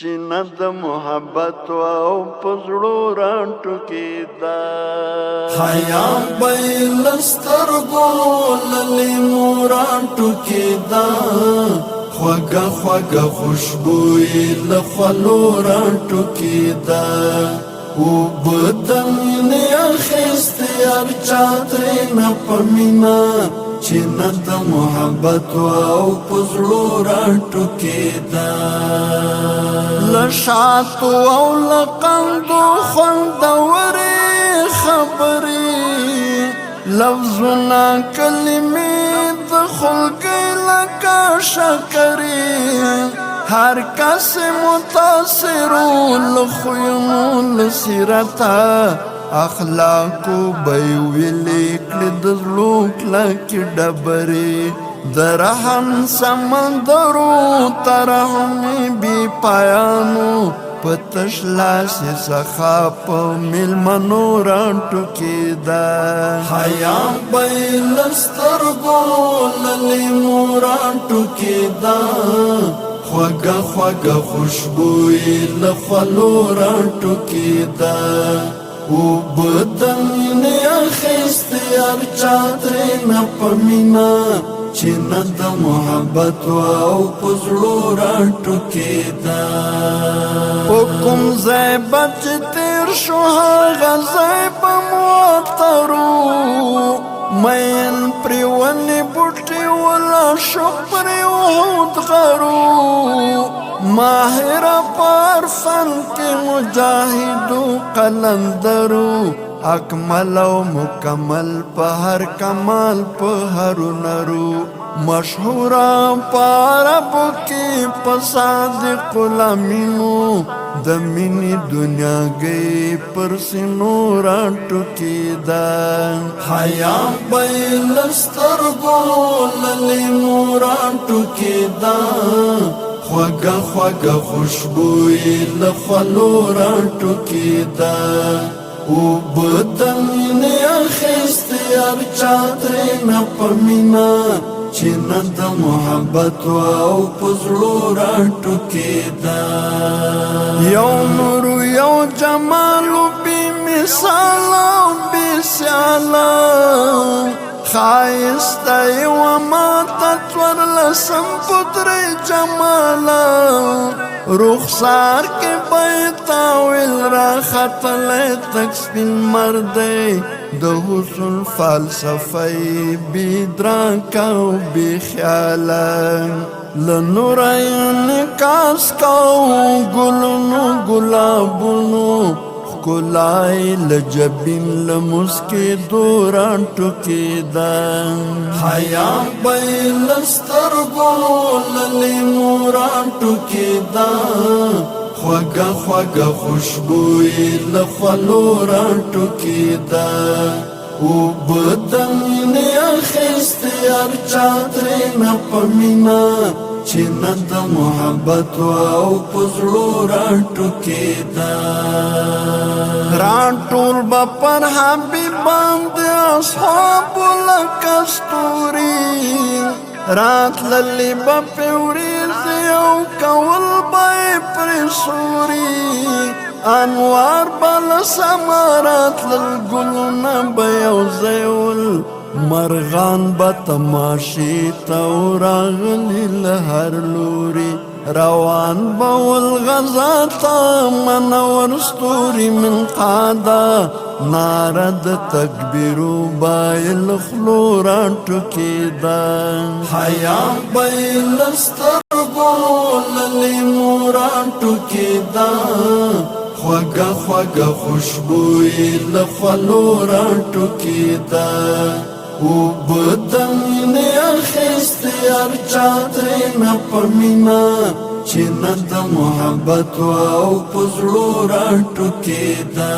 چې نه د محبت او پزړو راټوکېدا حیا به له سترګو له لیمو راټوکېدا خوږه خوږه خوشبو یې له خولو راټوکېدا اوبه د مینې اخیستې هر چا ترېنه په مینه چې نه د محبت او په زړو راټوکېدا له شاتو او له قندو خوندورې خبرې لفظونه کلمې د خلقې لکه شکرې هر کس متاثرو له خویونو له سیرته اخلاقو بی ویلی کلی دزلو کلکی ڈبری درحم سمندرو ترحمی بی پایانو پتش لاسی سخا پا ملمنو رانٹو کی دا حیام بی لسترگو للیمو رانٹو کی دا خوگا خوگا خوشبوئی لخولو رانٹو کی دا اوبه د مینې اخیستې هر چا ترېنه په مینه چې نه د محبت او په زړو راټوکېدا په کوم ځای به چې تېر شو هغه ځای به مو اترو مین پرې ونې بوټي ولاړ شو پرې وحود غرو ماهره پر فن کې مجاهدو قلندرو اکمل او مکمل په هر کمال په هر نرو مشهورا په عربو کې په صادق الامینو د مینې دنیا گئی پر سینو راټوکېدا حیا به له سترګو له لیمو راټوکېدا خوږه خوږه خوشبوئی له خولو راټوکېدا اوبه د مینې اخیستې هر چا ترېنه په مینه چې نه د محبت او په زړو راټوکېدا یو نور یو جمال بې مثاله او بې سیاله خایسته یوه ماته څوارلسم پدرې جماله رخسار کې بیت تاویل را ختلی تک سپین مردی د حسن فلسفه بی درانکه او بی خیاله له نوره انعکاس کوو ګلونو ګلابونو ښکلای له جبین له مسکېدو راټوکېدا حیا به یې له سترګو له لیمو راټوکېدا خوږه خوږه خوشبوئی له خولو راټوکېدا اوبه د مینې اخیستې هر چا ترېنه په مینه چې نه د محبت او په زړو راټوکېدا راټول به پر حبیب باندې اصحابو لکه ستوري راتللې به پرې ورېځې او کول به یې پرې سوري انوار به له سمه راتلل ګلونه به یو ځای ول مرغان به تماشې ته راغلي له هر لوري روان به والغزا ته منور ستوري من قاده ناره د تکبیرو به یې له خولو راټوکېدا حیا به یې له سترګو له لیمو راټوکېدا خوږه خوږه خوشبوئی له خولو راټوکېدا اوبه د مینې اخیستې هر چا ترېنه په مینه چې نه د محبت او په زړو راټوکېدا